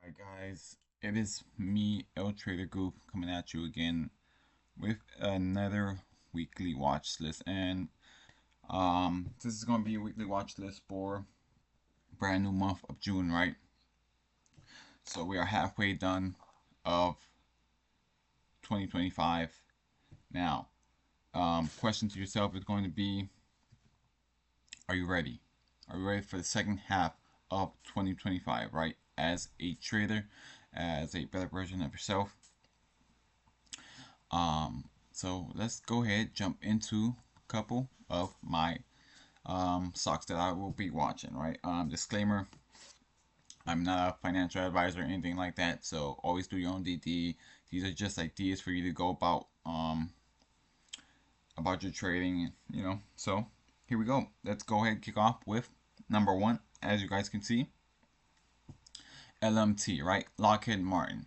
Alright guys, it is me, El Trader Goof, coming at you again with another weekly watch list. And this is gonna be a weekly watch list for brand new month of June, right? So we are halfway done of 2025. Now, question to yourself is going to be, are you ready? Are you ready for the second half of 2025, right? As a trader, as a better version of yourself. So let's go ahead, jump into a couple of my stocks that I will be watching, right? Disclaimer, I'm not a financial advisor or anything like that, so always do your own DD. These are just ideas for you to go about your trading, So here we go. Let's go ahead and kick off with number one. As you guys can see, LMT, right? Lockheed Martin.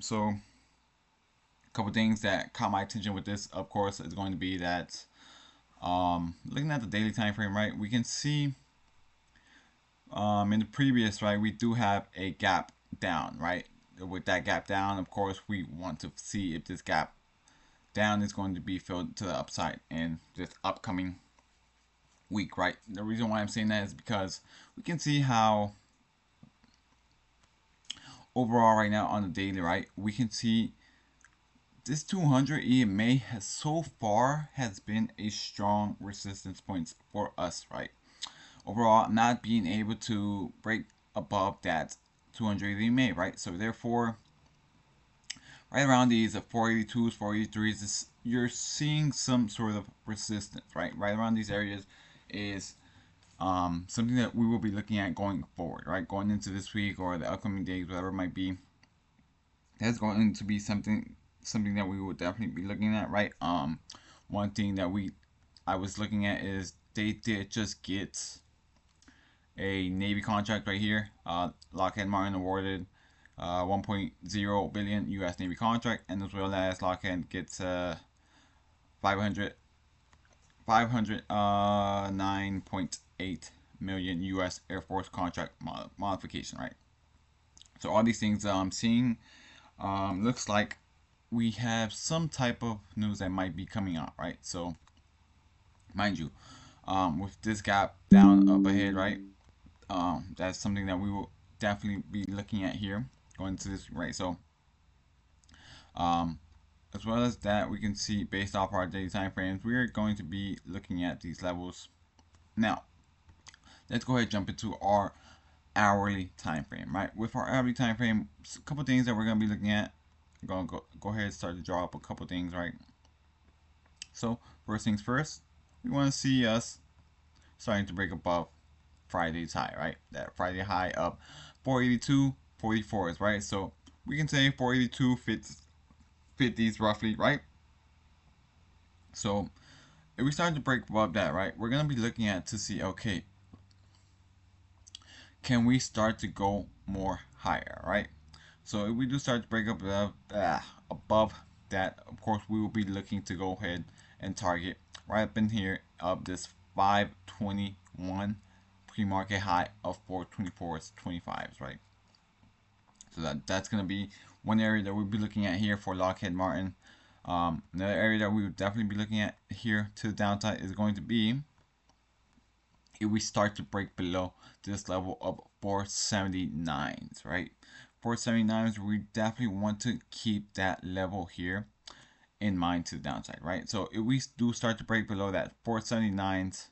So couple things that caught my attention with this, of course, is going to be that looking at the daily time frame, right, we can see in the previous, right, we do have a gap down, right? With that gap down, of course, we want to see if this gap down is going to be filled to the upside in this upcoming week, right? The reason why I'm saying that is because we can see how overall right now on the daily, right, we can see this 200 EMA has so far has been a strong resistance point for us, right? Overall, not being able to break above that 200 EMA, right? So therefore, right around these 482s, 483s, you're seeing some sort of resistance, right? Right around these areas is something that we will be looking at going forward, right? Going into this week or the upcoming days, whatever it might be. That's going to be something that we will definitely be looking at, right? One thing that I was looking at is they did just get a Navy contract right here. Lockheed Martin awarded 1.0 billion U.S. Navy contract, and as well as Lockheed gets 509.8 million U.S. Air Force contract modification, right? So all these things I'm seeing looks like we have some type of news that might be coming out, right? So mind you, with this gap down up ahead, right? That's something that we will definitely be looking at here going into this, right? So um, as well as that, we can see based off our daily time frames, we are going to be looking at these levels. Now, let's go ahead and jump into our hourly time frame, right? With our hourly time frame, a couple things that we're going to be looking at. I'm going to go ahead and start to draw up a couple things, right? So first things first, we want to see us starting to break above Friday's high, right? That Friday high up 482.44s, right? So we can say 482 fit these roughly, right? So if we start to break above that, right, we're gonna be looking at to see, okay, can we start to go more higher, right? So if we do start to break up above that, of course, we will be looking to go ahead and target right up in here of this 521 pre-market high of 424s, 25s, right? So that's going to be one area that we'll be looking at here for Lockheed Martin. Another area that we would definitely be looking at here to the downside is going to be if we start to break below this level of 479s, right? 479s, we definitely want to keep that level here in mind to the downside, right? So if we do start to break below that 479s,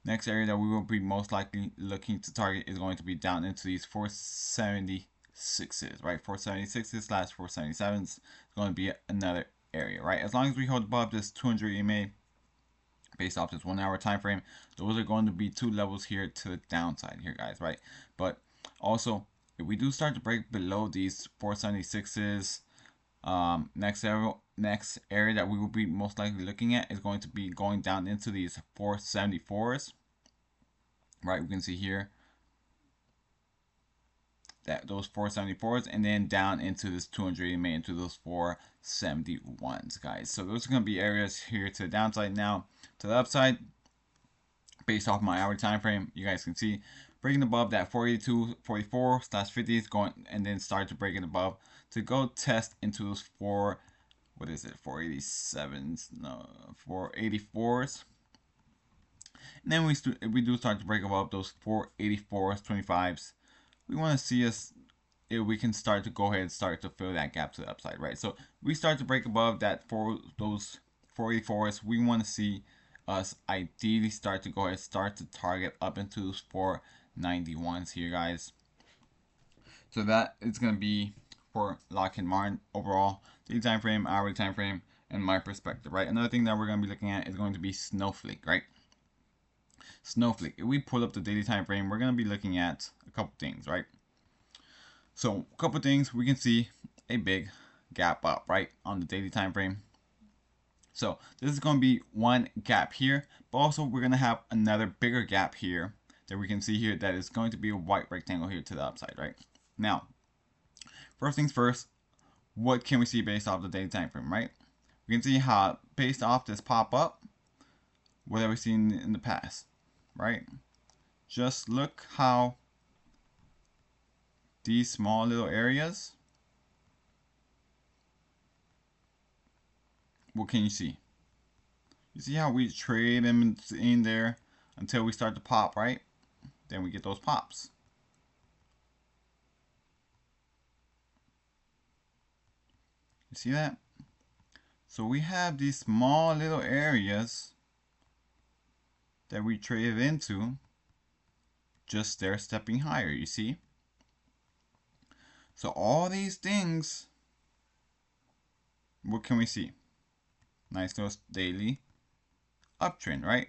next area that we will be most likely looking to target is going to be down into these 476s, right? 476s slash 477s is going to be another area, right? As long as we hold above this 200 EMA based off this 1 hour time frame, those are going to be two levels here to the downside here, guys, right? But also, if we do start to break below these 476s, next area that we will be most likely looking at is going to be going down into these 474s, right? We can see here that those 474s, and then down into this 200 EMA into those 471s, guys. So those are going to be areas here to the downside. Now to the upside, based off my hourly time frame, you guys can see breaking above that 482, 44 slash 50s, going and then start to break it above to go test into those what is it, 487s, no, 484s. And then we do start to break above those 484s, 25s. We want to see us if we can start to go ahead and start to fill that gap to the upside, right? So we start to break above that those 484s. We want to see us ideally start to go ahead and start to target up into those 491s here, guys. So that is going to be for Lockheed Martin overall, daily time frame, hourly time frame, and my perspective, right? Another thing that we're going to be looking at is going to be Snowflake, right? Snowflake. If we pull up the daily time frame, we're going to be looking at a couple things, right? So a couple things, we can see a big gap up, right, on the daily time frame. So this is going to be one gap here, but also we're going to have another bigger gap here that we can see here that is going to be a white rectangle here to the upside, right? Now, first things first, what can we see based off the daily time frame, right? We can see how based off this pop up, what have we seen in the past, right? Just look how these small little areas, what can you see? You see how we trade them in there until we start to pop, right? Then we get those pops. You see that? So we have these small little areas that we traded into, just there stepping higher, you see? So all these things, what can we see? Nice little daily uptrend, right?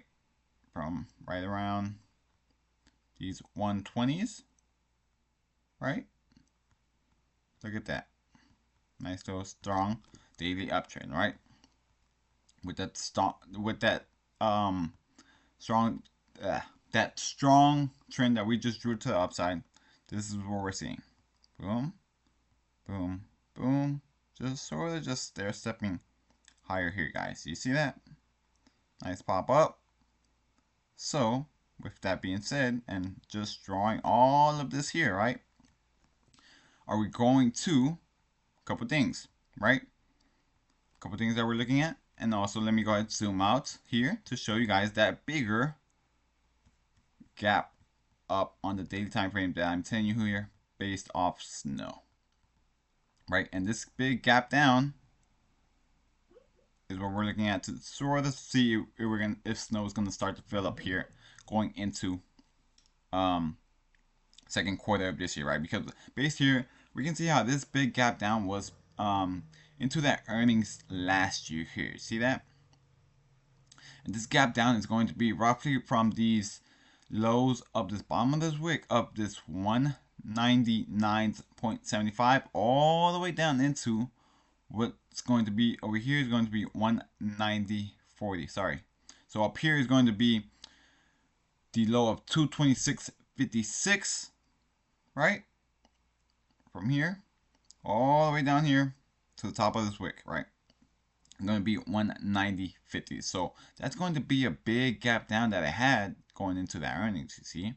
From right around these 120s, right? Look at that. Nice little strong daily uptrend, right? With that strong trend that we just drew to the upside. This is what we're seeing. Boom, boom, boom. Just sort of just they're stepping higher here, guys. You see that? Nice pop up. So with that being said, and just drawing all of this here, right? Are we going to a couple things, right? A couple things that we're looking at. And also let me go ahead and zoom out here to show you guys that bigger gap up on the daily time frame that I'm telling you here based off snow, right? And this big gap down is what we're looking at to sort of see if snow is going to start to fill up here going into second quarter of this year, right? Because based here we can see how this big gap down was into that earnings last year here. See that? And this gap down is going to be roughly from these lows of this bottom of this wick of this 199.75 all the way down into what's going to be over here is going to be 190.40. Sorry. So up here is going to be the low of 226.56, right? From here all the way down here to the top of this wick, right? It's going to be 190.50. So that's going to be a big gap down that I had going into that earnings, you see.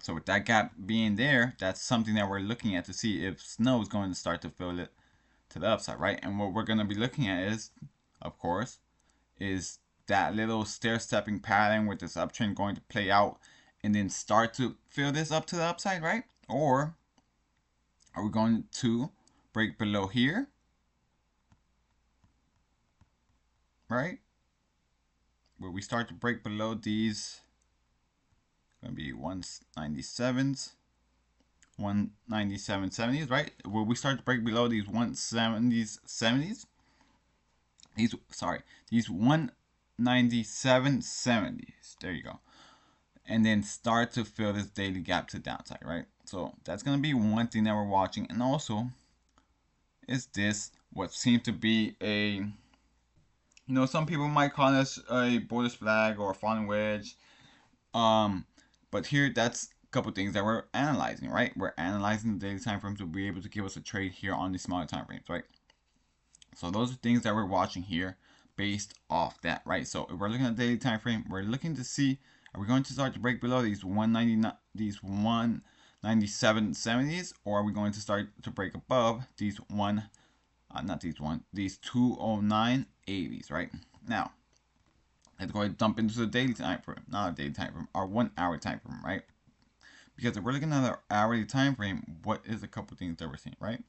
So with that gap being there, that's something that we're looking at to see if snow is going to start to fill it to the upside, right? And what we're going to be looking at is, of course, is that little stair-stepping pattern with this uptrend going to play out and then start to fill this up to the upside, right? Or are we going to break below here, right? Where we start to break below these, going to be 197s, 197.70s, right? Where we start to break below these 170s, these 197.70s. There you go. And then start to fill this daily gap to the downside, right? So that's going to be one thing that we're watching. And also, is this what seems to be a, some people might call this a bullish flag or a falling wedge. But here, that's a couple things that we're analyzing, right? We're analyzing the daily time frame to be able to give us a trade here on these smaller time frames, right? So those are things that we're watching here based off that, right? So if we're looking at the daily time frame, we're looking to see Are we going to start to break below these 199, these 197.70s, or are we going to start to break above these these 209.80s, right? Now, let's go ahead and dump into the daily time frame, not a daily time frame, our 1 hour time frame, right? Because if we're looking at our hourly time frame, what is a couple things that we're seeing, right?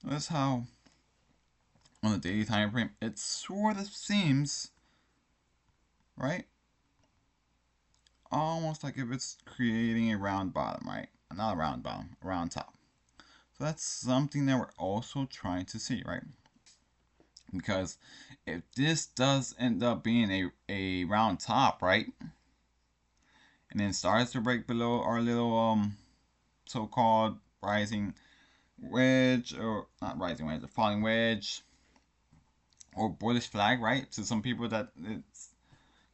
Notice how on the daily time frame, it sort of seems, right? Almost like if it's creating a round bottom, right? Not a round bottom, a round top. So that's something that we're also trying to see, right? Because if this does end up being a round top, right? And then starts to break below our little so-called rising wedge, or not rising wedge, a falling wedge, or bullish flag, right? To some people that it's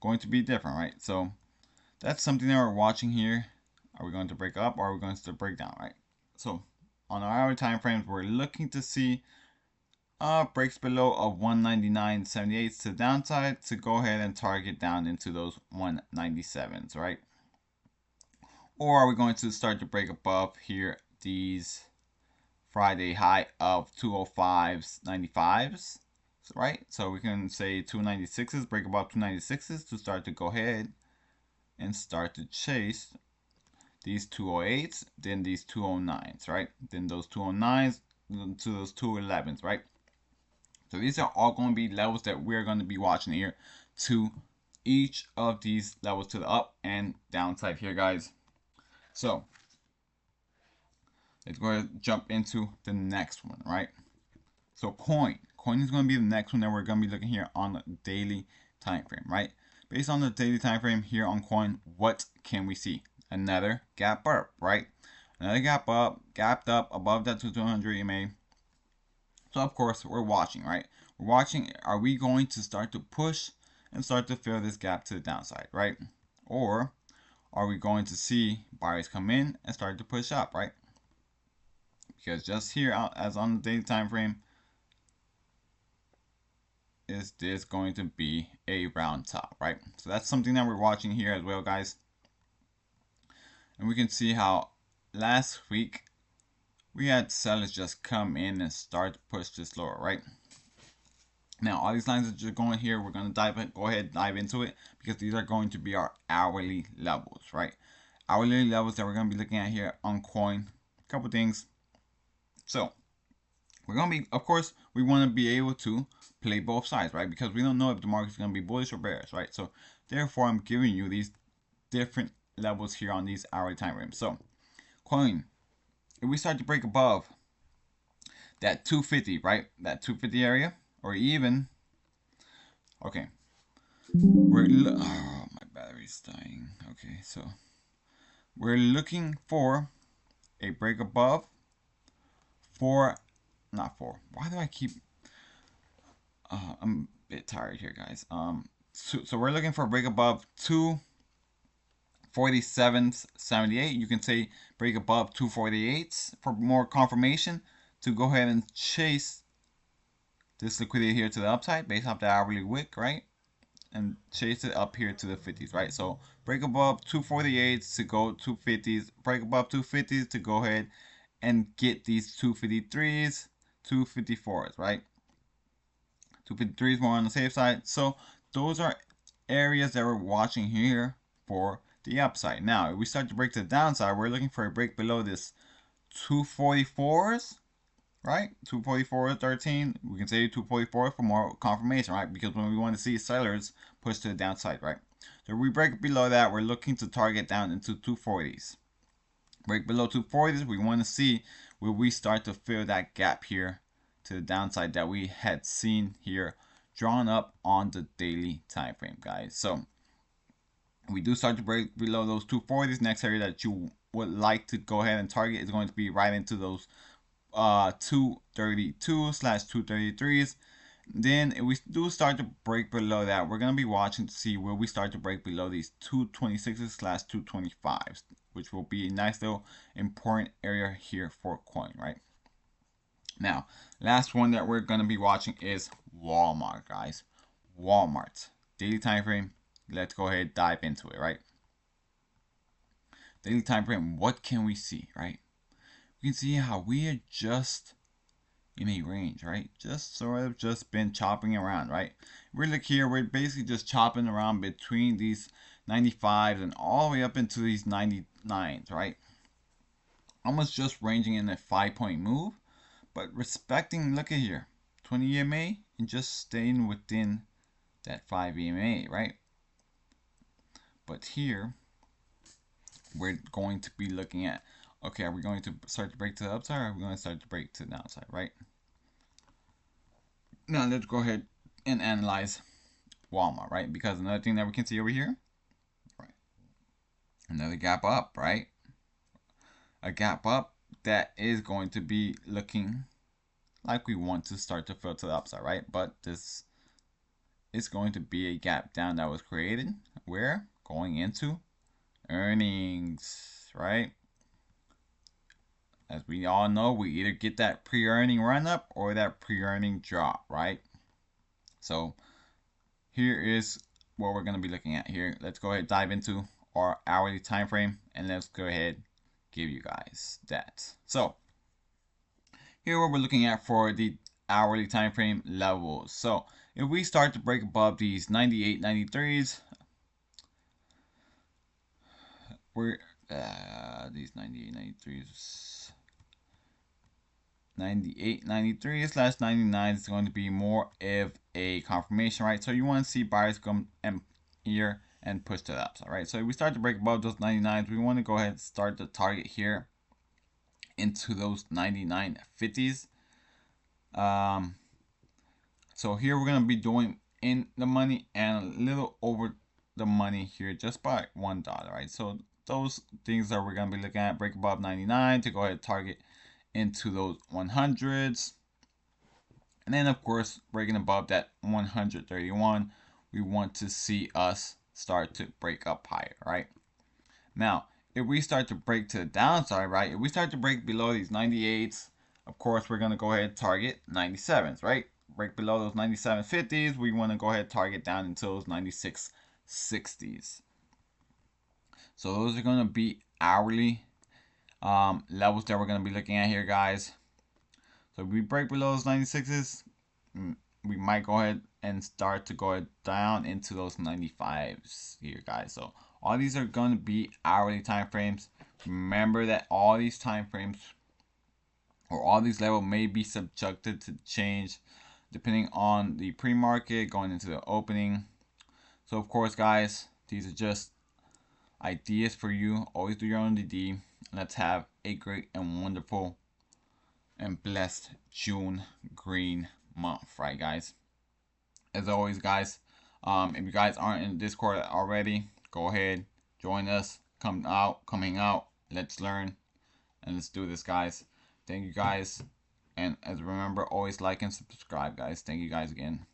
going to be different, right? So that's something that we're watching here. Are we going to break up, or are we going to break down, right? So on our hour time frames, we're looking to see breaks below of 199.78 to the downside to go ahead and target down into those 197s, right? Or are we going to start to break above here these Friday high of 205s, 95s, right? So we can say 296s, break above 296s to start to go ahead and start to chase these 208s, then these 209s, right? Then those 209s to those 211s, right? So these are all going to be levels that we're going to be watching here to each of these levels to the up and downside here, guys. So let's go ahead and jump into the next one, right? So coin is going to be the next one that we're going to be looking here on the daily time frame, right? Based on the daily time frame here on coin, what can we see? Another gap up, right? Another gap up, gapped up above that 200 EMA. So of course we're watching, right? We're watching, are we going to start to push and start to fill this gap to the downside, right? Or are we going to see buyers come in and start to push up, right? Because just here, as on the daily time frame, is this going to be a round top, right? So that's something that we're watching here as well, guys. And we can see how last week we had sellers just come in and start to push this lower, right? Now, all these lines that are going here, we're going to go ahead and dive into it, because these are going to be our hourly levels, right? Hourly levels that we're going to be looking at here on coin. A couple things. So we're going to be, of course, we want to be able to play both sides, right? Because we don't know if the market is going to be bullish or bearish, right? So therefore, I'm giving you these different levels here on these hourly time frames. So coin, if we start to break above that 250, right? That 250 area, or even, okay, oh, my battery's dying. Okay, so we're looking for a break above not four. Why do I keep? I'm a bit tired here, guys. So we're looking for a break above 247.78. You can say break above 248 for more confirmation to go ahead and chase this liquidity here to the upside based off the hourly wick, right? And chase it up here to the 50s, right? So break above 248s to go 250s, break above 250s to go ahead and get these 253s, 254s, right? 253s more on the safe side. So those are areas that we're watching here for the upside. Now, if we start to break to the downside, we're looking for a break below this 244s, right? 244.13. We can say 244 for more confirmation, right? Because when we want to see sellers push to the downside, right? So if we break below that, we're looking to target down into 240s. Break below 240s, we want to see will we start to fill that gap here to the downside that we had seen here drawn up on the daily time frame, guys. So we do start to break below those 240s. Next area that you would like to go ahead and target is going to be right into those 232/233s. Then if we do start to break below that, we're going to be watching to see where we start to break below these 226/225s, which will be a nice little important area here for coin, right? Now, last one that we're going to be watching is Walmart, guys. Walmart daily time frame. Let's go ahead and dive into it, right? daily time frame, what can we see, right? We can see how we are just in a range, right? Just sort of just been chopping around, right? We look here, we're basically just chopping around between these 95s and all the way up into these 99s, right? Almost just ranging in a 5-point move, but respecting, look at here, 20 EMA and just staying within that 5 EMA, right? But here, we're going to be looking at, okay, are we going to start to break to the upside, or are we going to start to break to the downside, right? Now let's go ahead and analyze Walmart, right? Because another thing that we can see over here, right? Another gap up, right? A gap up that is going to be looking like we want to start to fill to the upside, right? But this is going to be a gap down that was created. We're going into earnings, right? As we all know, we either get that pre-earning run up or that pre-earning drop, right? So here is what we're going to be looking at here. Let's go ahead and dive into our hourly time frame, and let's go ahead give you guys that. So here what we're looking at for the hourly time frame levels. So if we start to break above these 98, 93s, we're these 98, 93s. 98, 93 slash 99 is going to be more of a confirmation, right? So you want to see buyers come here and push to the upside, right? So if we start to break above those 99s, we want to go ahead and start the target here into those 99.50s. So here we're going to be doing in the money and a little over the money here just by $1, right? So those things that we're going to be looking at, break above 99 to go ahead and target into those 100s, and then of course breaking above that 131, we want to see us start to break up higher, right? Now if we start to break to the downside, right, if we start to break below these 98s, of course we're going to go ahead and target 97s, right? Break below those 97.50s, we want to go ahead and target down into those 96.60s. So those are going to be hourly levels that we're going to be looking at here, guys. So if we break below those 96s, we might go ahead and start to go down into those 95s here, guys. So all these are going to be hourly time frames. Remember that all these time frames or all these levels may be subjected to change depending on the pre-market going into the opening. So of course, guys, these are just ideas for you. Always do your own DD. Let's have a great and wonderful and blessed June green month, right, guys? As always, guys, if you guys aren't in Discord already, go ahead, join us, come hang out, let's learn, and let's do this, guys. Thank you, guys, and as remember, always like and subscribe, guys. Thank you guys again.